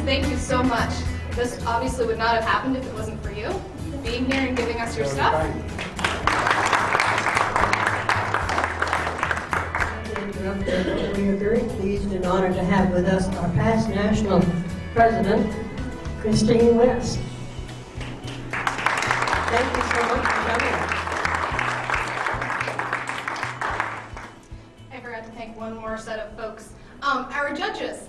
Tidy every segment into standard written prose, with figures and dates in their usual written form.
thank you so much. This obviously would not have happened if it wasn't for you being here and giving us your stuff. We are very pleased and honored to have with us our past national president, Christine West. Thank you so much for coming. I forgot to thank one more set of folks. Our judges.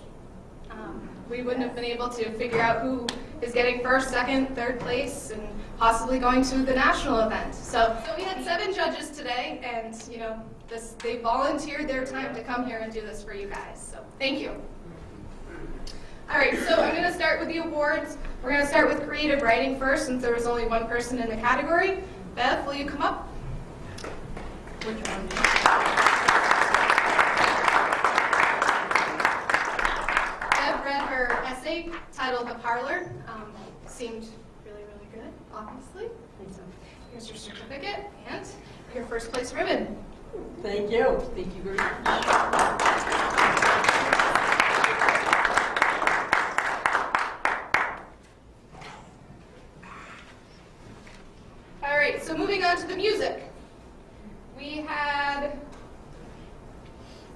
We wouldn't have been able to figure out who is getting first, second, third place, and possibly going to the national event. So we had 7 judges today, and they volunteered their time to come here and do this for you guys. So thank you. All right, so I'm going to start with the awards. We're going to start with creative writing first, since there was only one person in the category. Bev, will you come up? Which one? Bev read her essay titled The Parlor. Seemed really, really good, obviously. So here's your certificate and your first place ribbon. Thank you. Thank you very much. All right, so moving on to the music. We had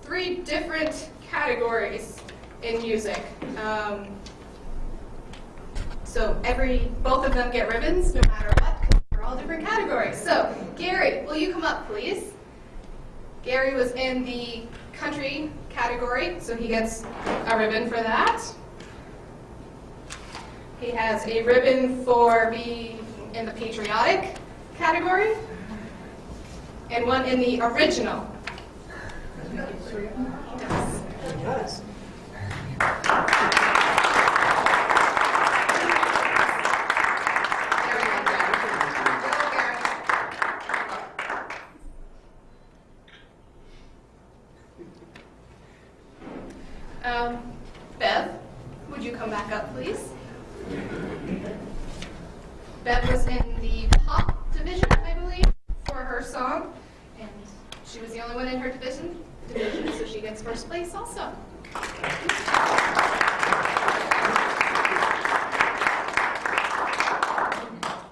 3 different categories in music. So both of them get ribbons no matter what, because they're all different categories. So Gary, will you come up, please? Gary was in the country category, so he gets a ribbon for that. He has a ribbon for being in the patriotic category, and one in the original. Yes. Bev, would you come back up, please? Bev was in the pop division, I believe, for her song, and she was the only one in her division, so she gets first place also.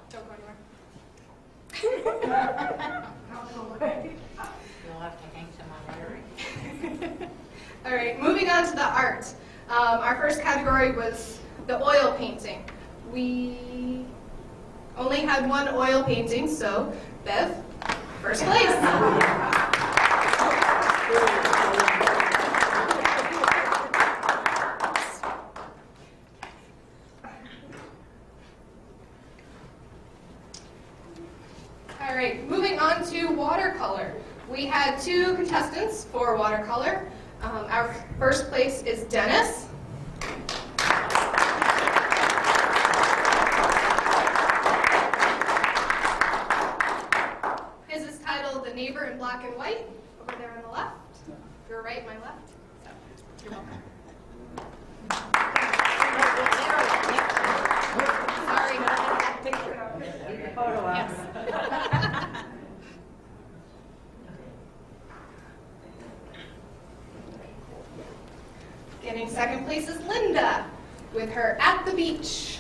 Don't go anywhere. You'll have to hang some on Larry. All right, moving on to the art. Our first category was the oil painting. We only had one oil painting, so Bev, first place. All right, moving on to watercolor. We had 2 contestants for watercolor. Our first place is Dennis. His is titled The Neighbor in Black and White, over there on the left. Your right, my left. So, you're welcome. Sorry, Photo op. yes. Getting second place is Linda with her At the Beach.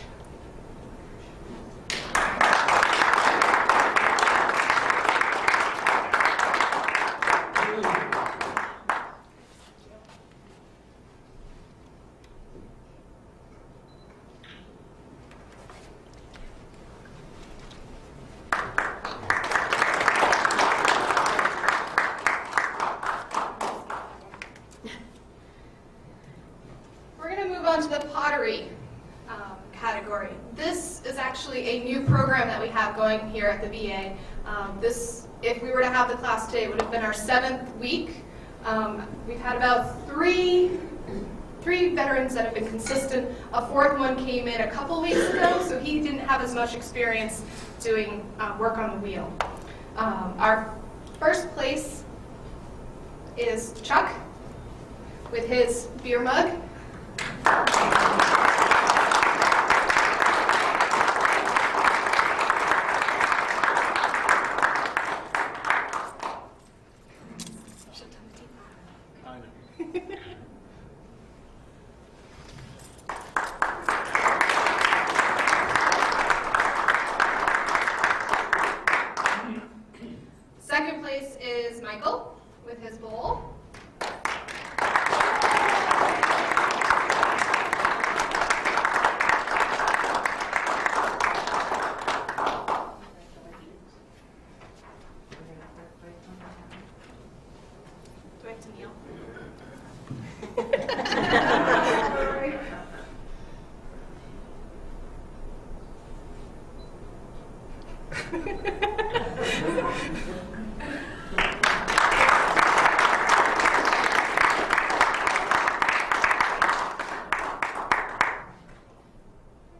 On to the pottery category. This is actually a new program that we have going here at the VA. If we were to have the class today, it would have been our 7th week. We've had about three veterans that have been consistent. A 4th one came in a couple weeks ago, so he didn't have as much experience doing work on the wheel. Our first place is Chuck with his beer mug. Michael with his bowl. Do I have to kneel?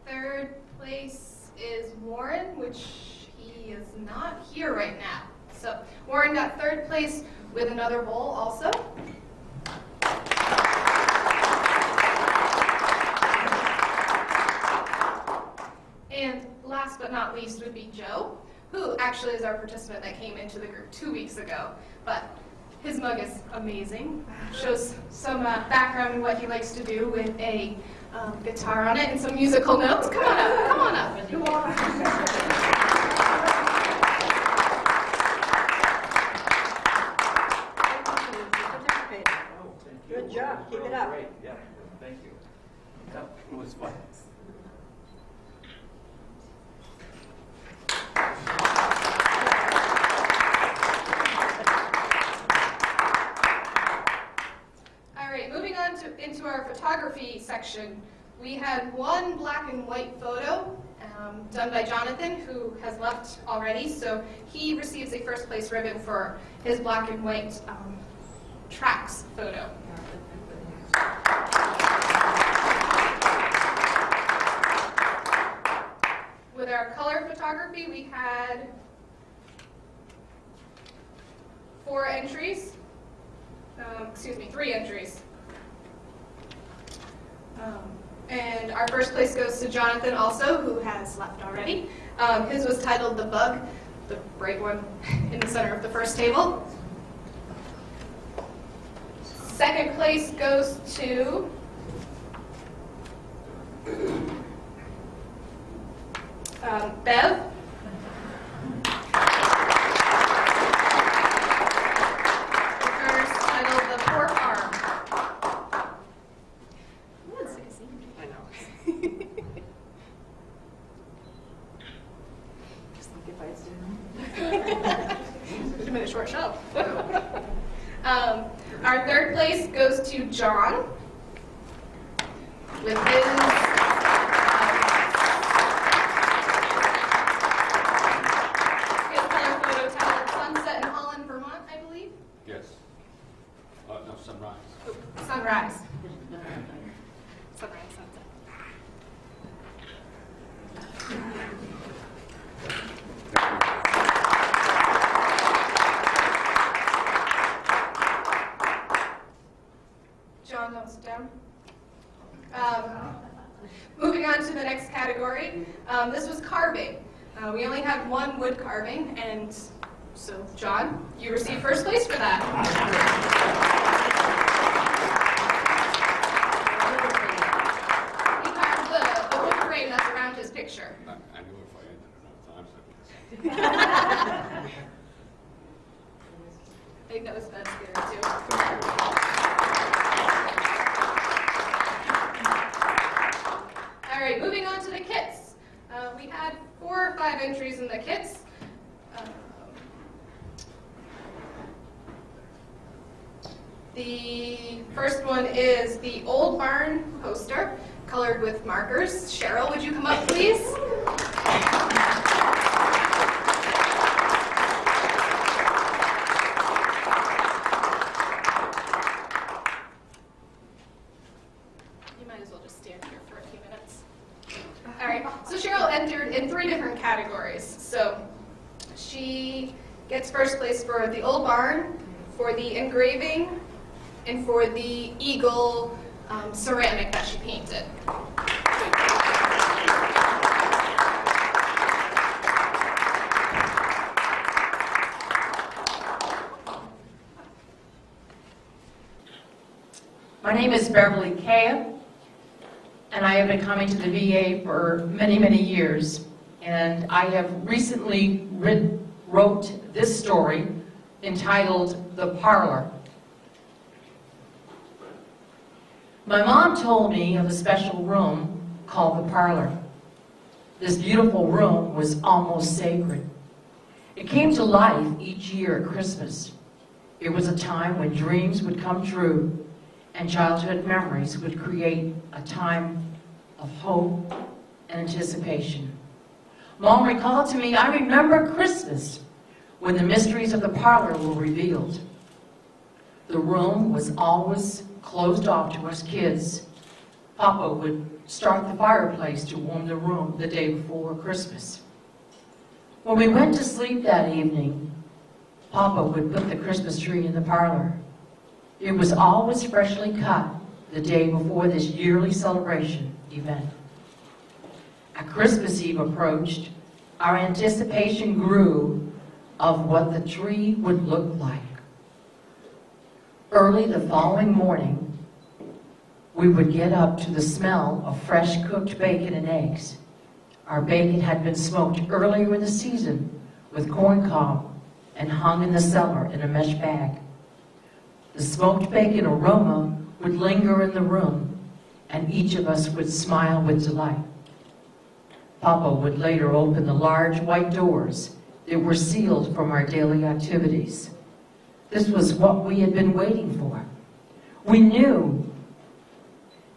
Third place is Warren, which he is not here right now. So Warren got third place with another bowl also. And last but not least would be Joe, who actually is our participant that came into the group 2 weeks ago. But his mug is amazing. Shows some background in what he likes to do with a guitar on it and some musical notes. Come on up, come on up. Good job. Keep it up. Great, yeah, thank you. That was fun. All right, moving on into our photography section. We had one black and white photo done by Jonathan, who has left already. So he receives a first place ribbon for his black and white tracks photo. With our color photography, we had 3 entries. And our first place goes to Jonathan also, who has left already. His was titled The Bug, the bright one in the center of the first table. Second place goes to Bev. Hers titled The Pork Arm. I know. Just like if I Would have been a short show. Our third place goes to John with his color photo titled Sunset in Holland, Vermont, I believe. Yes. No, sunrise. Oh, sunrise. Sunrise, sunset. John, don't sit down. Moving on to the next category, this was carving. We only had one wood carving, and so John, you received first place for that. He carved the wood frame that's around his picture. I knew if I had enough time, I think that was Ben's theory too. All right, moving on to the kits. We had 4 or 5 entries in the kits. The first one is the Old Barn poster, colored with markers. Cheryl, would you come up, please? You might as well just stand here for a few minutes. All right, so Cheryl entered in 3 different categories. So she gets first place for the Old Barn, for the engraving, and for the eagle ceramic that she painted. My name is Beverly Kaya, and I have been coming to the VA for many, many years. And I have recently wrote this story entitled The Parlor. My mom told me of a special room called the parlor. This beautiful room was almost sacred. It came to life each year at Christmas. It was a time when dreams would come true and childhood memories would create a time of hope and anticipation. Mom recalled to me, I remember Christmas when the mysteries of the parlor were revealed. The room was always closed off to us kids. Papa would start the fireplace to warm the room the day before Christmas. When we went to sleep that evening, Papa would put the Christmas tree in the parlor. It was always freshly cut the day before this yearly celebration event. As Christmas Eve approached, our anticipation grew of what the tree would look like. Early the following morning, we would get up to the smell of fresh cooked bacon and eggs. Our bacon had been smoked earlier in the season with corn cob and hung in the cellar in a mesh bag. The smoked bacon aroma would linger in the room, and each of us would smile with delight. Papa would later open the large white doors that were sealed from our daily activities. This was what we had been waiting for. We knew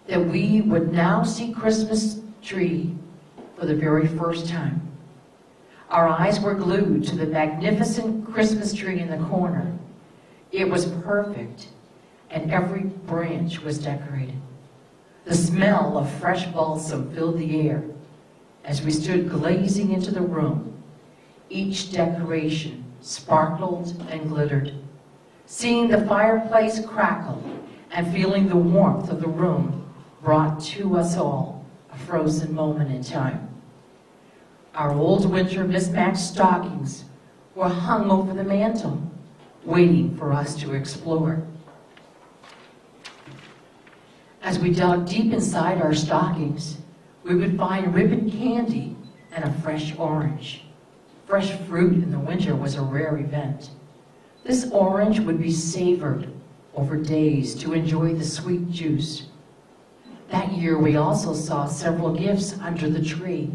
that we would now see Christmas tree for the very first time. Our eyes were glued to the magnificent Christmas tree in the corner. It was perfect, and every branch was decorated. The smell of fresh balsam filled the air as we stood gazing into the room. Each decoration sparkled and glittered. Seeing the fireplace crackle and feeling the warmth of the room brought to us all a frozen moment in time. Our old winter mismatched stockings were hung over the mantel, waiting for us to explore. As we dug deep inside our stockings, we would find ribbon candy and a fresh orange. Fresh fruit in the winter was a rare event. This orange would be savored over days to enjoy the sweet juice. That year, we also saw several gifts under the tree.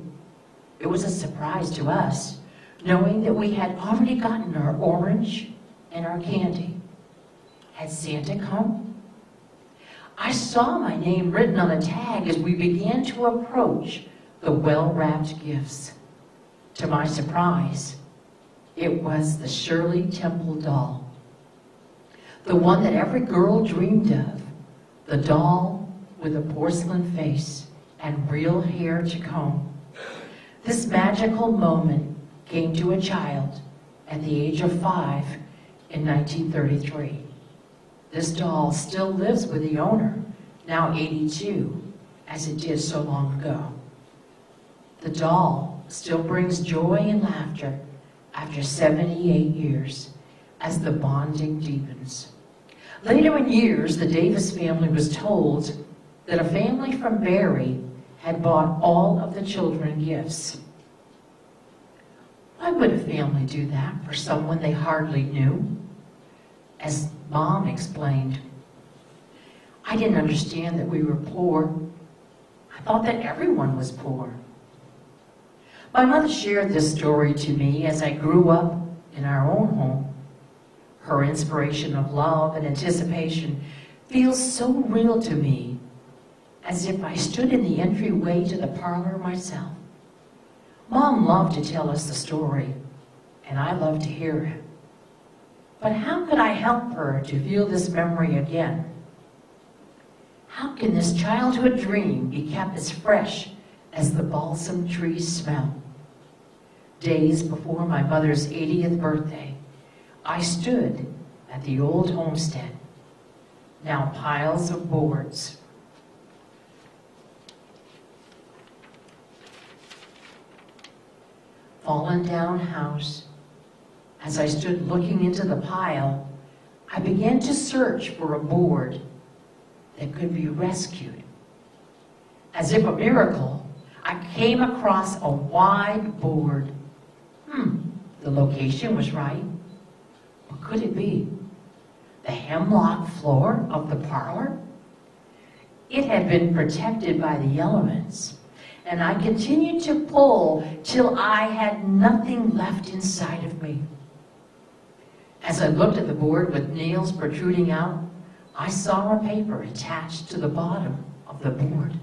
It was a surprise to us, knowing that we had already gotten our orange and our candy. Had Santa come? I saw my name written on a tag as we began to approach the well-wrapped gifts. To my surprise, it was the Shirley Temple doll. The one that every girl dreamed of. The doll with a porcelain face and real hair to comb. This magical moment came to a child at the age of 5 in 1933. This doll still lives with the owner, now 82, as it did so long ago. The doll still brings joy and laughter after 78 years as the bonding deepens. Later in years, the Davis family was told that a family from Barrie had bought all of the children gifts. Why would a family do that for someone they hardly knew? As Mom explained, I didn't understand that we were poor. I thought that everyone was poor. My mother shared this story to me as I grew up in our own home. Her inspiration of love and anticipation feels so real to me, as if I stood in the entryway to the parlor myself. Mom loved to tell us the story, and I loved to hear it. But how could I help her to feel this memory again? How can this childhood dream be kept as fresh as the balsam tree's smell? Days before my mother's 80th birthday, I stood at the old homestead, now piles of boards. Fallen down house. As I stood looking into the pile, I began to search for a board that could be rescued. As if a miracle, I came across a wide board. The location was right. But could it be? The hemlock floor of the parlor? It had been protected by the elements, and I continued to pull till I had nothing left inside of me. As I looked at the board with nails protruding out, I saw a paper attached to the bottom of the board.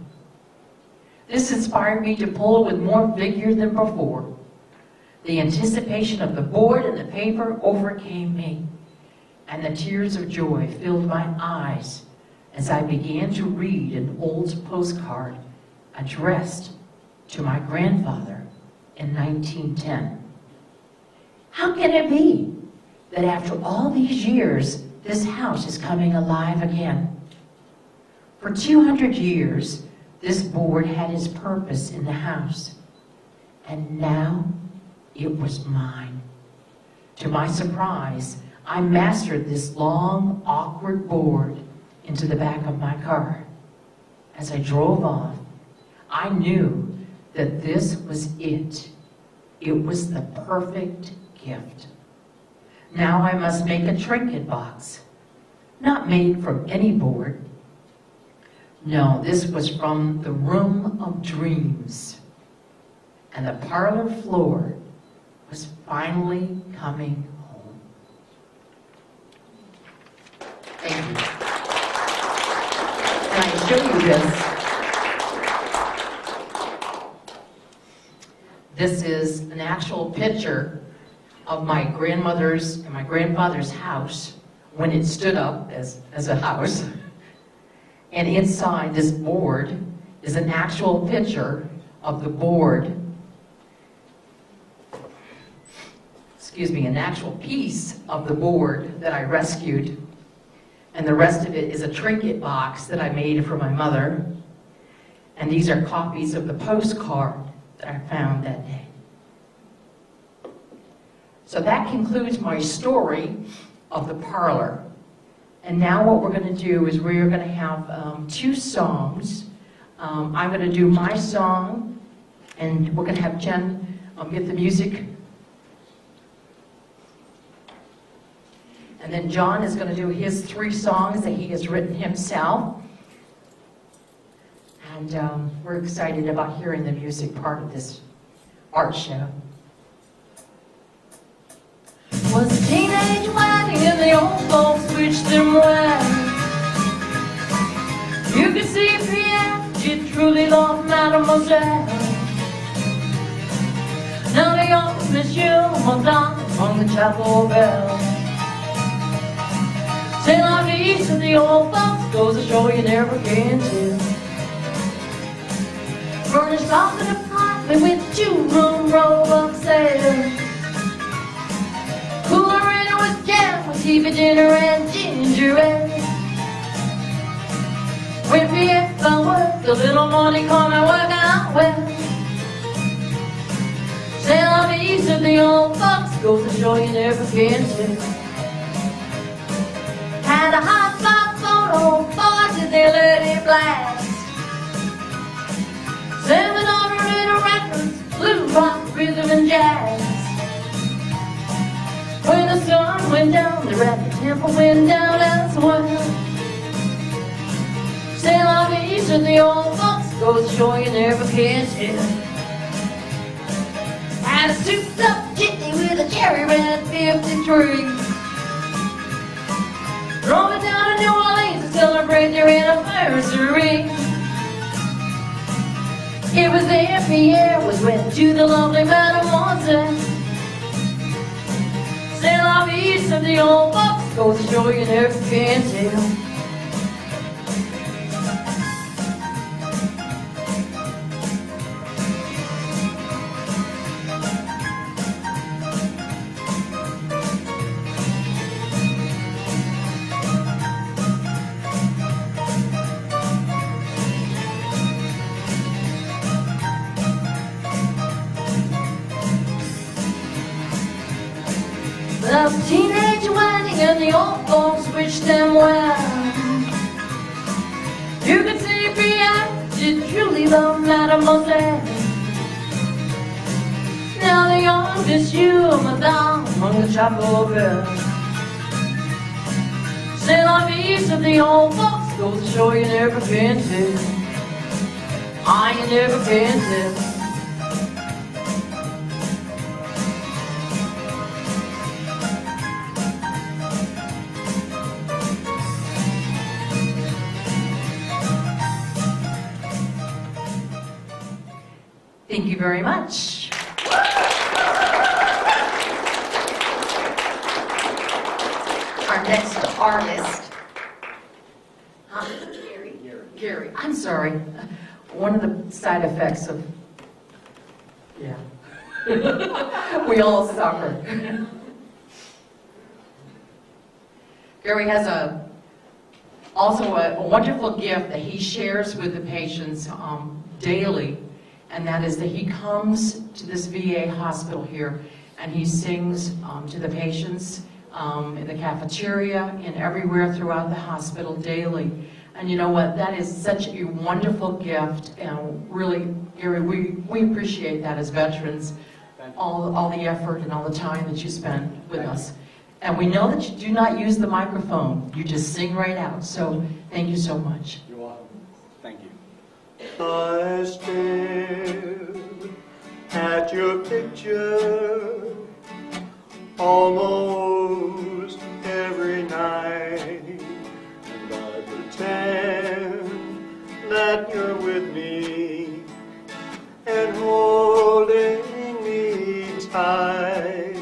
This inspired me to pull with more vigor than before. The anticipation of the board and the paper overcame me, and the tears of joy filled my eyes as I began to read an old postcard addressed to my grandfather in 1910. How can it be that after all these years, this house is coming alive again? For 200 years, this board had its purpose in the house, and now it was mine. To my surprise, I mastered this long, awkward board into the back of my car. As I drove off, I knew that this was it. It was the perfect gift. Now I must make a trinket box, not made from any board. No, this was from the room of dreams, and the parlor floor was finally coming home. Thank you. Can I show you this? This is an actual picture of my grandmother's and my grandfather's house when it stood up as a house. And inside this board is an actual picture of the board, an actual piece of the board that I rescued. And the rest of it is a trinket box that I made for my mother. And these are copies of the postcard that I found that day. So that concludes my story of the parlor. And now what we're going to do is we're going to have 2 songs. I'm going to do my song, and we're going to have Jen get the music. And then John is going to do his 3 songs that he has written himself. And we're excited about hearing the music part of this art show. Was a teenage wedding and the old folks switched them round. You could see Pierre, she truly loved Mademoiselle. Now the young Monsieur Madame rung the chapel bell. Say la vie to the old folks goes to show you never can tell. Furnished off in a apartment with 2-room robe sale. Cooler in it was jam with TV dinner and ginger ale. When Pierre found work, the little money come and work out well. Say la vie to the old folks goes to show you never can tell. Had a hot spot photo, boy did they let it blast. 700 records, blue rock, rhythm and jazz. When the sun went down, the rapid tempo went down as well. Say la vie to the old folks goes to show you never can tell. Had a souped up jitney with a cherry red 53. Drove it down to New Orleans to celebrate their anniversary. It was there Pierre was wed to the lovely Mademoiselle. Say la vie to the old folks goes to show you never can tell. The teenage wedding and the old folks wished them well. You could see Pierre did truly love Mademoiselle. Now the young Monsieur Madame rung the chapel bell. C'est la vie, said the old folks. Goes to show you never been to. I ain't never been to. Thank you very much. Our next artist. Huh? Gary. I'm sorry. One of the side effects of, yeah. We all suffer. Gary has also a wonderful gift that he shares with the patients daily. And that is that he comes to this VA hospital here and he sings to the patients in the cafeteria and everywhere throughout the hospital daily. And you know what, that is such a wonderful gift, and really, Gary, we appreciate that as veterans, all the effort and all the time that you spend with us. And we know that you do not use the microphone, you just sing right out, so thank you so much. You're welcome. Thank you. I stare at your picture almost every night, and I pretend that you're with me and holding me tight.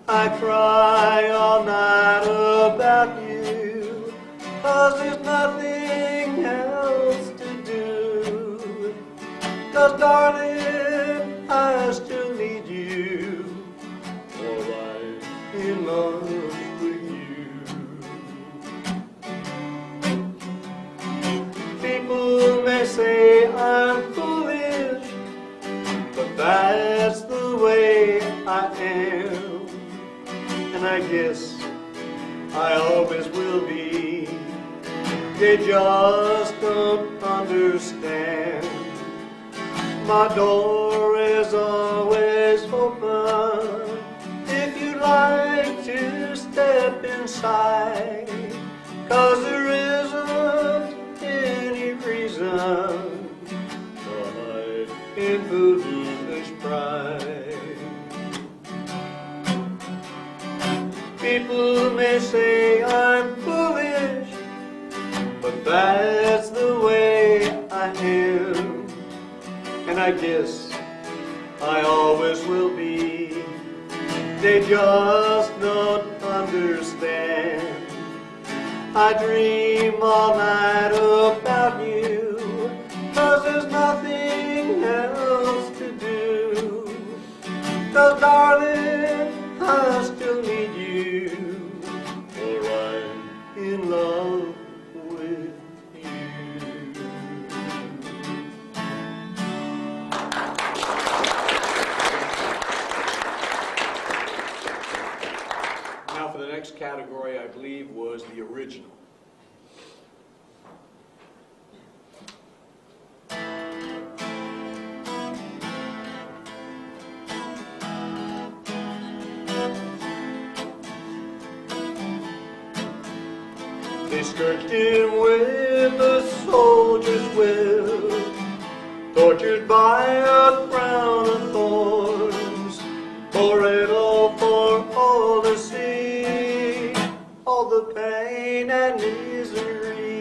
I cry all night about you, 'cause there's nothing else to do. 'Cause darling, I still need you, for I'm in love with you. People may say I'm foolish, but that's the way I am. And I guess I always will be. They just don't understand. My door is always open if you'd like to step inside. 'Cause there isn't any reason to hide in foolish pride. People may say I'm foolish, but that's the way I am. And I guess I always will be. They just don't understand. I dream all night about you, 'cause there's nothing else to do. 'Cause darling, I still need you, for I'm in love with you. Now for the next category, I believe was the original. They scourged him with a soldier's will, tortured by a crown of thorns, bore it all for all to see, all the pain and misery.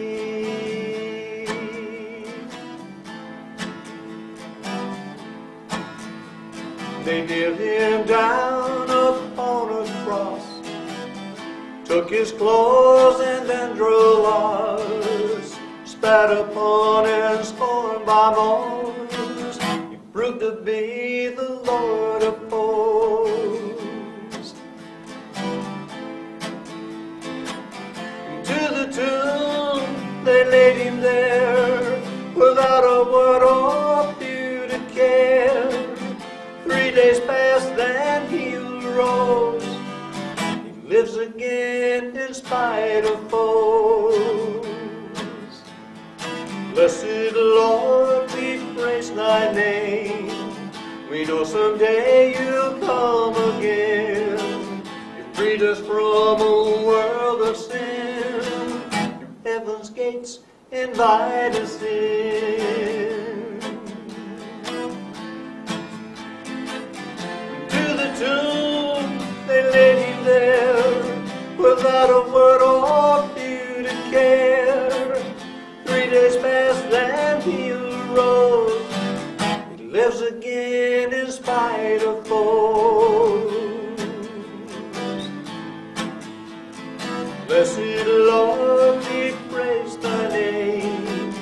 They nailed him down upon a cross, took his clothes and then drew lots, spat upon and scorned by mourners. He proved to be the Lord of hosts. To the tomb they laid him there, without a word or few to care. 3 days passed, then he rose. Lives again in spite of foes. Blessed Lord, we praise thy name. We know someday you'll come again. You freed us from a world of sin. gates invite us in. To the tomb they laid him there, without a word or few to care. 3 days passed and he arose. He lives again in spite of foes. Blessed Lord, we praise thy name.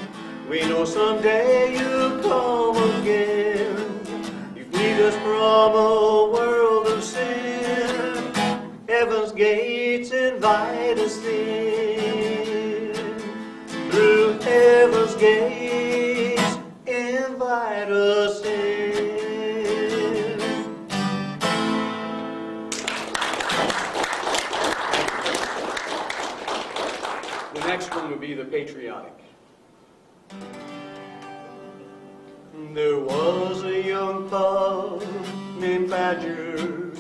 We know someday you'll come again. You freed us from a world of sin. Heaven's gates invite us in. Through heaven's gates invite us in. The next one would be the patriotic. There was a young pup named Badger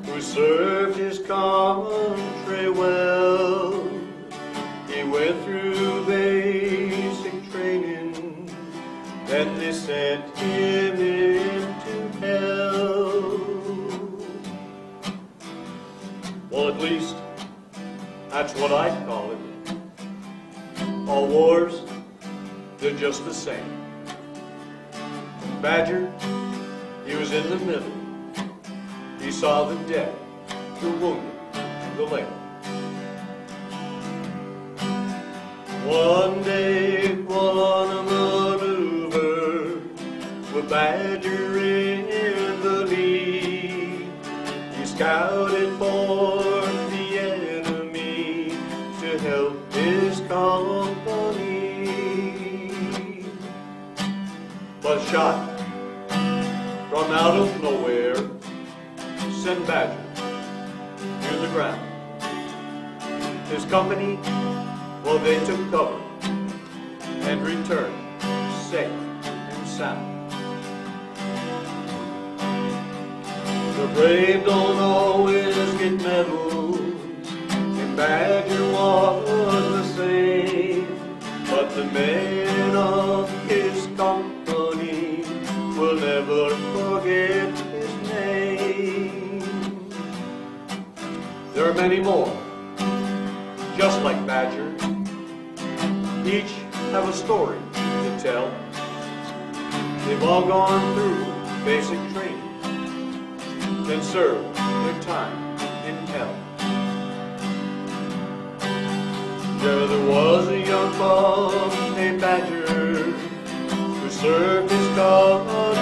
who served his country well. He went through basic training, then they sent him into hell. Well, at least that's what I'd call it. All wars, they're just the same. Badger, he was in the middle. He saw the dead, the wounded, the lame. One day, while on a maneuver, with Badger in the lead, he scouted for the enemy to help his company. But shot from out of nowhere sent Badger to the ground. His company, well, they took cover and returned safe and sound. The brave don't always get medals, and Badger was the same. But the men of his company will never forget his name. There are many more, just like Badger. Each have a story to tell. They've all gone through basic training, then served their time in hell. There was a young boy named Badger who served his country